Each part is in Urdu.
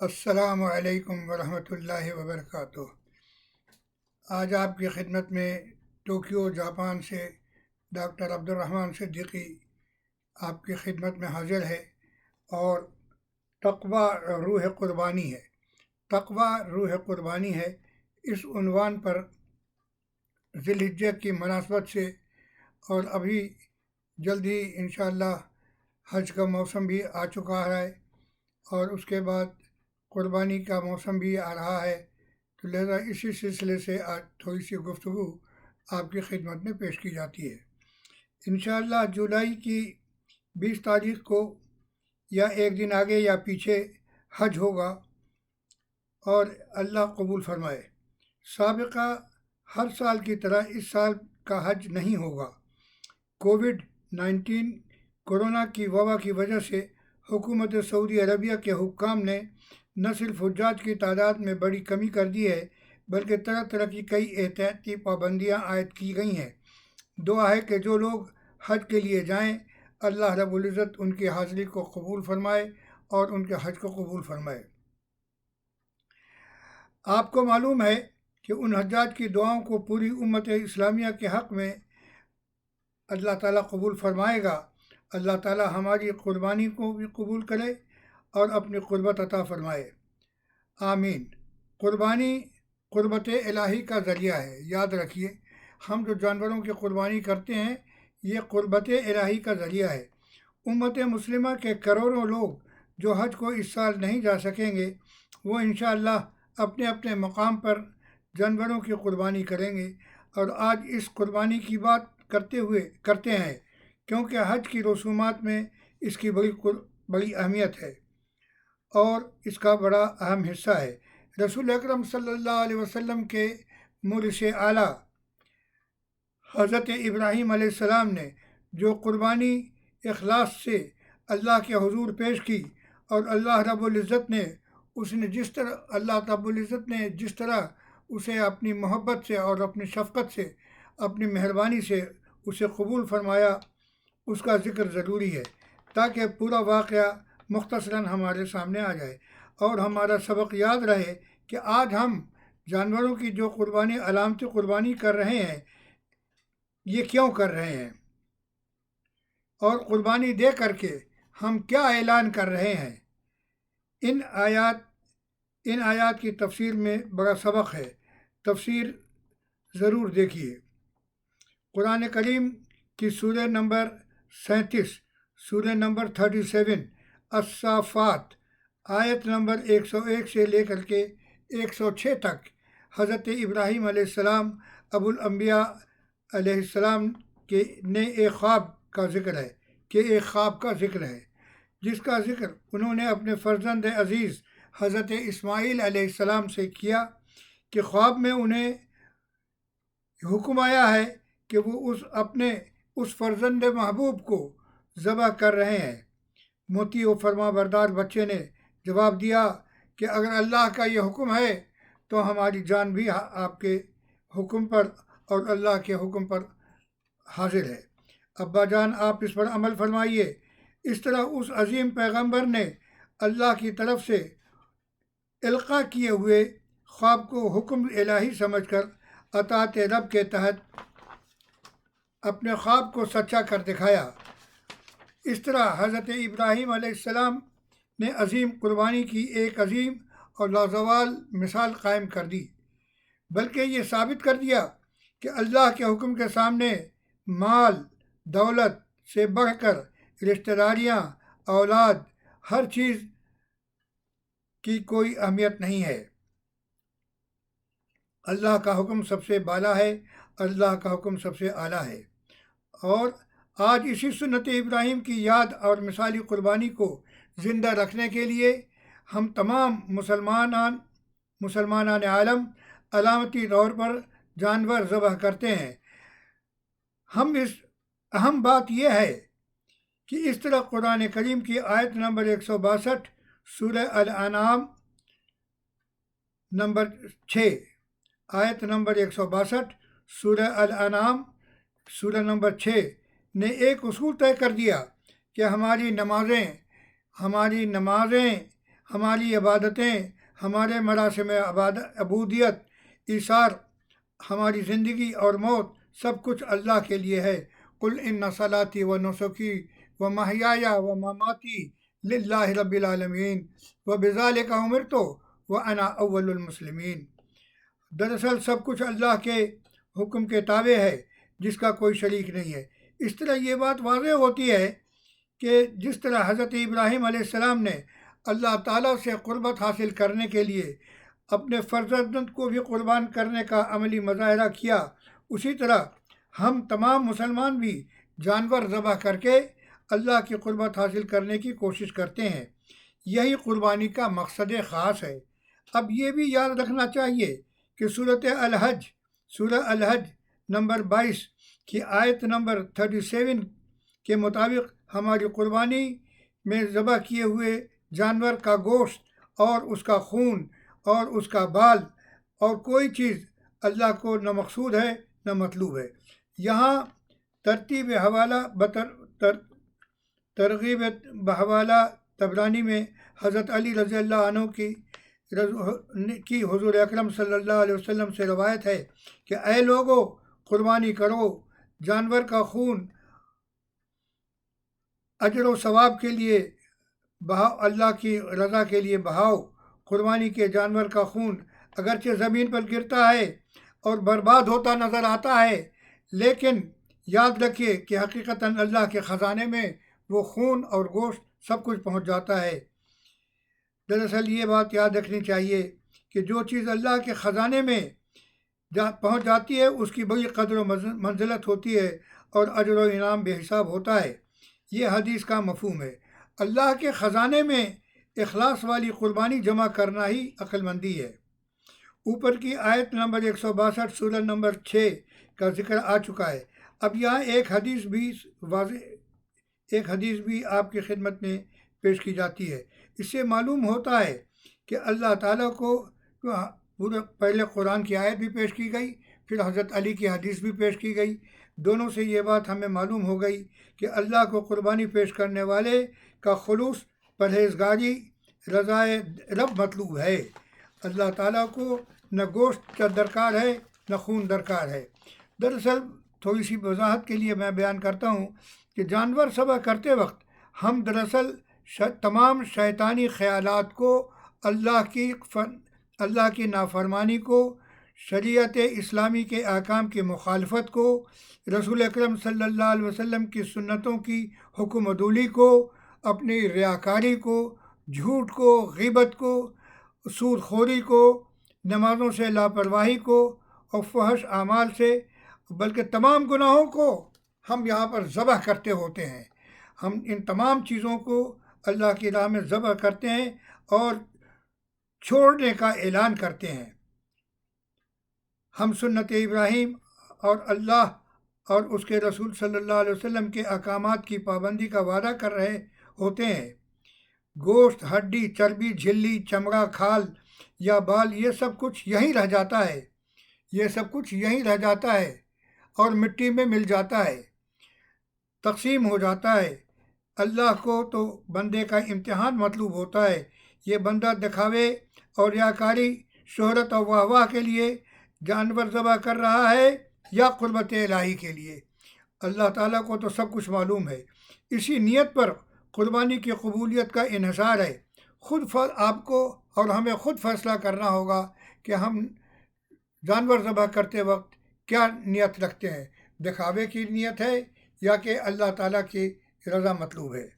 السلام علیکم ورحمۃ اللہ وبرکاتہ۔ آج آپ کی خدمت میں ٹوکیو جاپان سے ڈاکٹر عبدالرحمن صدیقی آپ کی خدمت میں حاضر ہے، اور تقویٰ روح قربانی ہے۔ تقویٰ روح قربانی ہے، اس عنوان پر ذی الحجہ کی مناسبت سے، اور ابھی جلد ہی انشاءاللہ حج کا موسم بھی آ چکا ہے، اور اس کے بعد قربانی کا موسم بھی آ رہا ہے، تو لہذا اسی سلسلے سے آج تھوڑی سی گفتگو آپ کی خدمت میں پیش کی جاتی ہے۔ انشاءاللہ جولائی کی 20 تاریخ کو یا ایک دن آگے یا پیچھے حج ہوگا، اور اللہ قبول فرمائے۔ سابقہ ہر سال کی طرح اس سال کا حج نہیں ہوگا۔ کووڈ-19 کورونا کی وبا کی وجہ سے حکومت سعودی عربیہ کے حکام نے نہ صرف حجاج کی تعداد میں بڑی کمی کر دی ہے، بلکہ طرح طرح کی کئی احتیاطی پابندیاں عائد کی گئی ہیں۔ دعا ہے کہ جو لوگ حج کے لیے جائیں، اللہ رب العزت ان کی حاضری کو قبول فرمائے اور ان کے حج کو قبول فرمائے۔ آپ کو معلوم ہے کہ ان حجاج کی دعاؤں کو پوری امت اسلامیہ کے حق میں اللہ تعالیٰ قبول فرمائے گا۔ اللہ تعالیٰ ہماری قربانی کو بھی قبول کرے اور اپنی قربت عطا فرمائے، آمین۔ قربانی قربت الہی کا ذریعہ ہے۔ یاد رکھیے، ہم جو جانوروں کی قربانی کرتے ہیں، یہ قربت الہی کا ذریعہ ہے۔ امت مسلمہ کے کروڑوں لوگ جو حج کو اس سال نہیں جا سکیں گے، وہ انشاءاللہ اپنے اپنے مقام پر جانوروں کی قربانی کریں گے، اور آج اس قربانی کی بات کرتے ہیں، کیونکہ حج کی رسومات میں اس کی بڑی اہمیت ہے اور اس کا بڑا اہم حصہ ہے۔ رسول اکرم صلی اللہ علیہ وسلم کے مورث اعلیٰ حضرت ابراہیم علیہ السلام نے جو قربانی اخلاص سے اللہ کے حضور پیش کی، اور اللہ رب العزت نے جس طرح اسے اپنی محبت سے اور اپنی شفقت سے، اپنی مہربانی سے اسے قبول فرمایا، اس کا ذکر ضروری ہے، تاکہ پورا واقعہ مختصراً ہمارے سامنے آ جائے اور ہمارا سبق یاد رہے کہ آج ہم جانوروں کی جو قربانی، علامتی قربانی کر رہے ہیں، یہ کیوں کر رہے ہیں، اور قربانی دے کر کے ہم کیا اعلان کر رہے ہیں۔ ان آیات کی تفسیر میں بڑا سبق ہے، تفسیر ضرور دیکھیے۔ قرآن کریم کی سورہ نمبر 37، سورہ نمبر 37 الصافات، آیت نمبر 101 سے لے کر کے 106 تک حضرت ابراہیم علیہ السلام ابو الانبیاء علیہ السلام نے ایک خواب کا ذکر ہے، جس کا ذکر انہوں نے اپنے فرزند عزیز حضرت اسماعیل علیہ السلام سے کیا، کہ خواب میں انہیں حکم آیا ہے کہ وہ اپنے اس فرزند محبوب کو ذبح کر رہے ہیں۔ موتی و فرما بردار بچے نے جواب دیا کہ اگر اللہ کا یہ حکم ہے تو ہماری جان بھی آپ کے حکم پر اور اللہ کے حکم پر حاضر ہے۔ ابا جان، آپ اس پر عمل فرمائیے۔ اس طرح اس عظیم پیغمبر نے اللہ کی طرف سے القاء کیے ہوئے خواب کو حکم الہی سمجھ کر اطاعت رب کے تحت اپنے خواب کو سچا کر دکھایا۔ اس طرح حضرت ابراہیم علیہ السلام نے عظیم قربانی کی ایک عظیم اور لازوال مثال قائم کر دی، بلکہ یہ ثابت کر دیا کہ اللہ کے حکم کے سامنے مال دولت سے بڑھ کر رشتہ داریاں، اولاد، ہر چیز کی کوئی اہمیت نہیں ہے۔ اللہ کا حکم سب سے بالا ہے، اللہ کا حکم سب سے اعلیٰ ہے۔ اور آج اسی سنت ابراہیم کی یاد اور مثالی قربانی کو زندہ رکھنے کے لیے ہم تمام مسلمانان عالم علامتی طور پر جانور ذبح کرتے ہیں۔ اہم بات یہ ہے کہ اس طرح قرآن کریم کی آیت نمبر 162 سورہ الانعام نمبر 6، آیت نمبر 162 سورہ الانعام سورہ نمبر 6 نے ایک اصول طے کر دیا کہ ہماری نمازیں ہماری عبادتیں، ہمارے مراسم عبودیت، ایثار، ہماری زندگی اور موت سب کچھ اللہ کے لیے ہے۔ قل ان صلاتی و نسکی و محیایا و مماتی للہ رب العالمین و بذالک امرت و انا اول المسلمین۔ دراصل سب کچھ اللہ کے حکم کے تابع ہے، جس کا کوئی شریک نہیں ہے۔ اس طرح یہ بات واضح ہوتی ہے کہ جس طرح حضرت ابراہیم علیہ السلام نے اللہ تعالیٰ سے قربت حاصل کرنے کے لیے اپنے فرزند کو بھی قربان کرنے کا عملی مظاہرہ کیا، اسی طرح ہم تمام مسلمان بھی جانور ذبح کر کے اللہ کی قربت حاصل کرنے کی کوشش کرتے ہیں۔ یہی قربانی کا مقصد خاص ہے۔ اب یہ بھی یاد رکھنا چاہیے کہ سورہ الحج نمبر 22 کی آیت نمبر 37 کے مطابق ہماری قربانی میں ذبح کیے ہوئے جانور کا گوشت اور اس کا خون اور اس کا بال اور کوئی چیز اللہ کو نہ مقصود ہے نہ مطلوب ہے۔ یہاں ترتیب حوالہ ترغیب بحوالہ طبرانی میں حضرت علی رضی اللہ عنہ کی حضور اکرم صلی اللہ علیہ وسلم سے روایت ہے کہ اے لوگو، قربانی کرو، جانور کا خون اجر و ثواب کے لیے بہاؤ، اللہ کی رضا کے لیے بہاؤ۔ قربانی کے جانور کا خون اگرچہ زمین پر گرتا ہے اور برباد ہوتا نظر آتا ہے، لیکن یاد رکھیے کہ حقیقتاً اللہ کے خزانے میں وہ خون اور گوشت سب کچھ پہنچ جاتا ہے۔ دراصل یہ بات یاد رکھنی چاہیے کہ جو چیز اللہ کے خزانے میں پہنچ جاتی ہے اس کی بڑی قدر و منزلت ہوتی ہے اور اجر و انعام بے حساب ہوتا ہے۔ یہ حدیث کا مفہوم ہے۔ اللہ کے خزانے میں اخلاص والی قربانی جمع کرنا ہی عقل مندی ہے۔ اوپر کی آیت نمبر 162 سورہ نمبر 6 کا ذکر آ چکا ہے۔ اب یہاں ایک حدیث بھی آپ کی خدمت میں پیش کی جاتی ہے۔ اس سے معلوم ہوتا ہے کہ اللہ تعالیٰ کو پہلے قرآن کی آیت بھی پیش کی گئی، پھر حضرت علی کی حدیث بھی پیش کی گئی۔ دونوں سے یہ بات ہمیں معلوم ہو گئی کہ اللہ کو قربانی پیش کرنے والے کا خلوص، پرہیزگاری، رضائے رب مطلوب ہے۔ اللہ تعالیٰ کو نہ گوشت درکار ہے نہ خون درکار ہے۔ دراصل تھوڑی سی وضاحت کے لیے میں بیان کرتا ہوں کہ جانور ذبح کرتے وقت ہم دراصل تمام شیطانی خیالات کو، اللہ کی نافرمانی کو، شریعت اسلامی کے احکام کی مخالفت کو، رسول اکرم صلی اللہ علیہ وسلم کی سنتوں کی حکم عدولی کو، اپنی ریاکاری کو، جھوٹ کو، غیبت کو، سود خوری کو، نمازوں سے لاپرواہی کو اور فحش اعمال سے، بلکہ تمام گناہوں کو ہم یہاں پر ذبح کرتے ہوتے ہیں۔ ہم ان تمام چیزوں کو اللہ کی راہ میں ذبح کرتے ہیں اور چھوڑنے کا اعلان کرتے ہیں۔ ہم سنت ابراہیم اور اللہ اور اس کے رسول صلی اللہ علیہ وسلم کے احکامات کی پابندی کا وعدہ کر رہے ہوتے ہیں۔ گوشت، ہڈی، چربی، جھلی، چمڑا، کھال یا بال، یہ سب کچھ یہیں رہ جاتا ہے اور مٹی میں مل جاتا ہے، تقسیم ہو جاتا ہے۔ اللہ کو تو بندے کا امتحان مطلوب ہوتا ہے۔ یہ بندہ دکھاوے اور ریاکاری، شہرت اور واہ واہ کے لیے جانور ذبح کر رہا ہے یا قربت الہی کے لیے۔ اللہ تعالیٰ کو تو سب کچھ معلوم ہے۔ اسی نیت پر قربانی کی قبولیت کا انحصار ہے۔ آپ کو اور ہمیں خود فیصلہ کرنا ہوگا کہ ہم جانور ذبح کرتے وقت کیا نیت رکھتے ہیں، دکھاوے کی نیت ہے یا کہ اللہ تعالیٰ کی رضا مطلوب ہے۔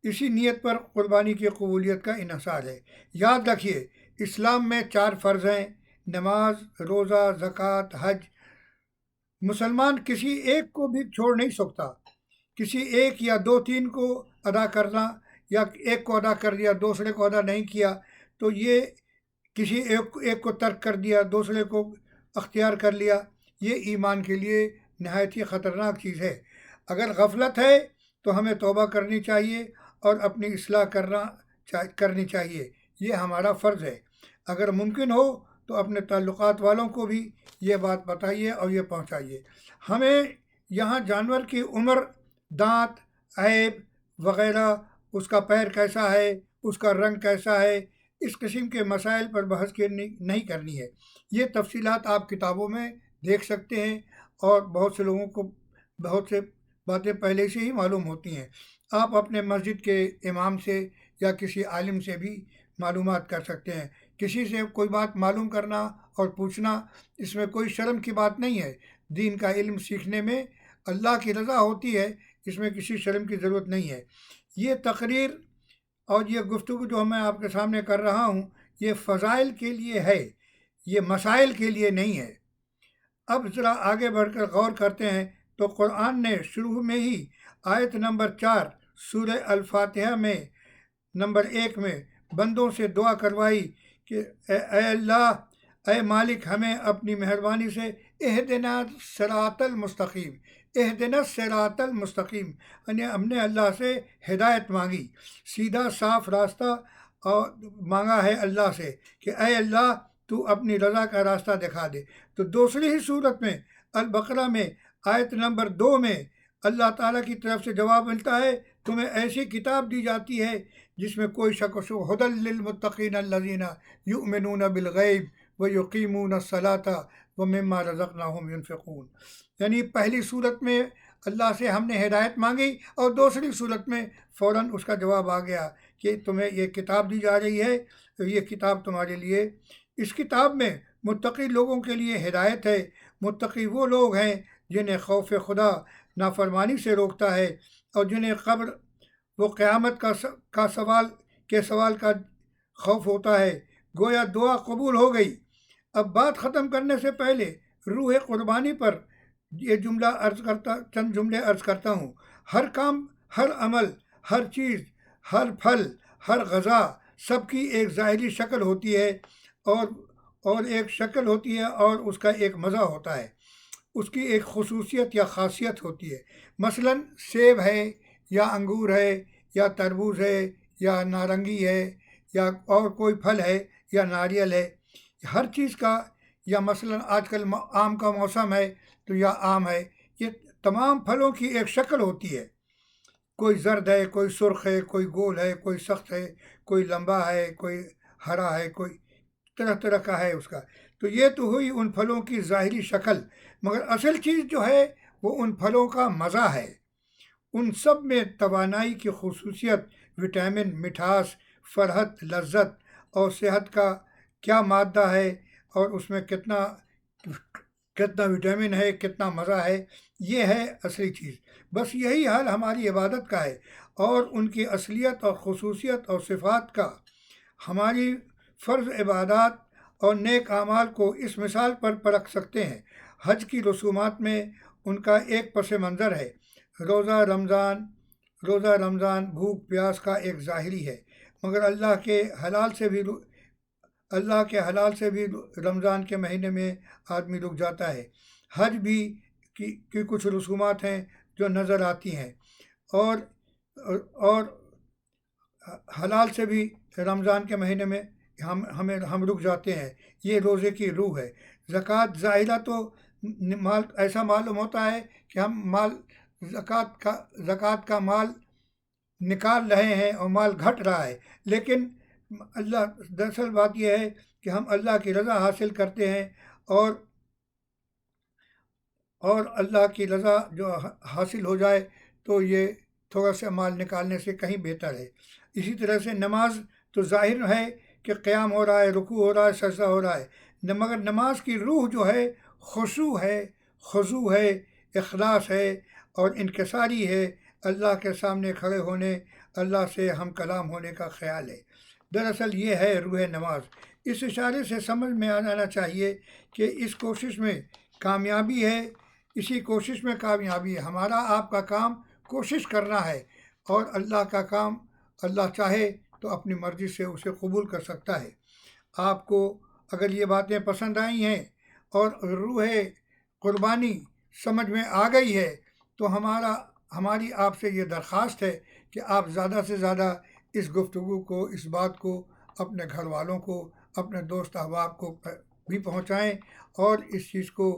اسی نیت پر قربانی کی قبولیت کا انحصار ہے۔ یاد رکھیے، اسلام میں 4 فرض ہیں: نماز، روزہ، زکوٰۃ، حج۔ مسلمان کسی ایک کو بھی چھوڑ نہیں سکتا۔ کسی ایک یا 2-3 کو ادا کرنا، یا ایک کو ادا کر دیا دوسرے کو ادا نہیں کیا، تو یہ کسی ایک کو ترک کر دیا دوسرے کو اختیار کر لیا، یہ ایمان کے لیے نہایت ہی خطرناک چیز ہے۔ اگر غفلت ہے تو ہمیں توبہ کرنی چاہیے اور اپنی اصلاح کرنی چاہیے، یہ ہمارا فرض ہے۔ اگر ممکن ہو تو اپنے تعلقات والوں کو بھی یہ بات بتائیے اور یہ پہنچائیے۔ ہمیں یہاں جانور کی عمر، دانت، عیب وغیرہ، اس کا پیر کیسا ہے، اس کا رنگ کیسا ہے، اس قسم کے مسائل پر بحث نہیں کرنی ہے۔ یہ تفصیلات آپ کتابوں میں دیکھ سکتے ہیں، اور بہت سے لوگوں کو بہت سے باتیں پہلے سے ہی معلوم ہوتی ہیں۔ آپ اپنے مسجد کے امام سے یا کسی عالم سے بھی معلومات کر سکتے ہیں۔ کسی سے کوئی بات معلوم کرنا اور پوچھنا، اس میں کوئی شرم کی بات نہیں ہے۔ دین کا علم سیکھنے میں اللہ کی رضا ہوتی ہے، اس میں کسی شرم کی ضرورت نہیں ہے۔ یہ تقریر اور یہ گفتگو جو میں آپ کے سامنے کر رہا ہوں، یہ فضائل کے لیے ہے، یہ مسائل کے لیے نہیں ہے۔ اب ذرا آگے بڑھ کر غور کرتے ہیں تو قرآن نے شروع میں ہی آیت نمبر 4 سورہ الفاتحہ میں نمبر 1 میں بندوں سے دعا کروائی کہ اے اللہ، اے مالک، ہمیں اپنی مہربانی سے اہدنا صراط المستقیم، اہدنا صراط المستقیم، یعنی ہم نے اللہ سے ہدایت مانگی، سیدھا صاف راستہ اور مانگا ہے اللہ سے کہ اے اللہ تو اپنی رضا کا راستہ دکھا دے۔ تو دوسری ہی صورت میں البقرہ میں آیت نمبر 2 میں اللہ تعالیٰ کی طرف سے جواب ملتا ہے، تمہیں ایسی کتاب دی جاتی ہے جس میں کوئی شک و شبہ، ھدی للمتقین الذین یؤمنون بالغیب ویقیمون الصلاۃ ومما رزقناہم ینفقون۔ یعنی پہلی صورت میں اللہ سے ہم نے ہدایت مانگی، اور دوسری صورت میں فوراً اس کا جواب آ گیا کہ تمہیں یہ کتاب دی جا رہی ہے، تو یہ کتاب تمہارے لیے، اس کتاب میں متقی لوگوں کے لیے ہدایت ہے۔ متقی وہ لوگ ہیں جنہیں خوف خدا نافرمانی سے روکتا ہے، اور جنہیں قبر و قیامت کا سوال کا خوف ہوتا ہے۔ گویا دعا قبول ہو گئی۔ اب بات ختم کرنے سے پہلے روح قربانی پر یہ چند جملے عرض کرتا ہوں۔ ہر کام، ہر عمل، ہر چیز، ہر پھل، ہر غذا، سب کی ایک ظاہری شکل ہوتی ہے، اور ایک شکل ہوتی ہے، اور اس کا ایک مزہ ہوتا ہے، اس کی ایک خصوصیت یا خاصیت ہوتی ہے۔ مثلاً سیب ہے، یا انگور ہے، یا تربوز ہے، یا نارنگی ہے، یا اور کوئی پھل ہے، یا ناریل ہے، ہر چیز کا، یا مثلاً آج کل آم کا موسم ہے تو یا آم ہے، یہ تمام پھلوں کی ایک شکل ہوتی ہے۔ کوئی زرد ہے، کوئی سرخ ہے، کوئی گول ہے، کوئی سخت ہے، کوئی لمبا ہے، کوئی ہرا ہے، کوئی طرح طرح کا ہے اس کا۔ تو یہ تو ہوئی ان پھلوں کی ظاہری شکل، مگر اصل چیز جو ہے وہ ان پھلوں کا مزہ ہے۔ ان سب میں توانائی کی خصوصیت، وٹامن، مٹھاس، فرحت، لذت اور صحت کا کیا مادہ ہے، اور اس میں کتنا وٹامن ہے، کتنا مزہ ہے، یہ ہے اصلی چیز۔ بس یہی حال ہماری عبادت کا ہے، اور ان کی اصلیت اور خصوصیت اور صفات کا ہماری فرض عبادات اور نیک اعمال کو اس مثال پر پرکھ سکتے ہیں۔ حج کی رسومات میں ان کا ایک پس منظر ہے۔ روزہ رمضان بھوک پیاس کا ایک ظاہری ہے، مگر اللہ کے حلال سے بھی رمضان کے مہینے میں آدمی رک جاتا ہے۔ حج بھی کی کچھ رسومات ہیں جو نظر آتی ہیں، اور حلال سے بھی رمضان کے مہینے میں ہم رک جاتے ہیں۔ یہ روزے کی روح ہے۔ زکوٰۃ ظاہرہ تو مال ایسا معلوم ہوتا ہے کہ ہم زکوٰۃ کا مال نکال رہے ہیں اور مال گھٹ رہا ہے، لیکن دراصل بات یہ ہے کہ ہم اللہ کی رضا حاصل کرتے ہیں، اور اللہ کی رضا جو حاصل ہو جائے تو یہ تھوڑا سا مال نکالنے سے کہیں بہتر ہے۔ اسی طرح سے نماز تو ظاہر ہے کہ قیام ہو رہا ہے، رکوع ہو رہا ہے، سجدہ ہو رہا ہے، مگر نماز کی روح جو ہے خشوع ہے، خضوع ہے، اخلاص ہے، اور انکساری ہے، اللہ کے سامنے کھڑے ہونے، اللہ سے ہم کلام ہونے کا خیال ہے۔ دراصل یہ ہے روح نماز۔ اس اشارے سے سمجھ میں آ جانا چاہیے کہ اس کوشش میں کامیابی ہے، اسی کوشش میں کامیابی ہے۔ ہمارا آپ کا کام کوشش کرنا ہے، اور اللہ کا کام اللہ چاہے تو اپنی مرضی سے اسے قبول کر سکتا ہے۔ آپ کو اگر یہ باتیں پسند آئی ہیں اور روح قربانی سمجھ میں آ گئی ہے، تو ہماری آپ سے یہ درخواست ہے کہ آپ زیادہ سے زیادہ اس گفتگو کو، اس بات کو اپنے گھر والوں کو، اپنے دوست احباب کو بھی پہنچائیں، اور اس چیز کو،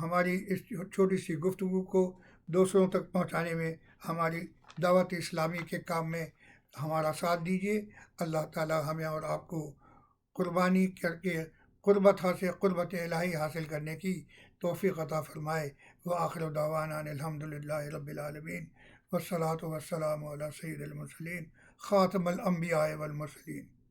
ہماری اس چھوٹی سی گفتگو کو دوسروں تک پہنچانے میں ہماری دعوت اسلامی کے کام میں ہمارا ساتھ دیجیے۔ اللہ تعالی ہمیں اور آپ کو قربانی کر کے قربت الہی حاصل کرنے کی توفیق عطا فرمائے۔ وآخر دعوانا ان الحمد للہ رب العالمین، والصلاۃ والسلام علی سید المرسلین خاتم الانبیاء والمرسلین۔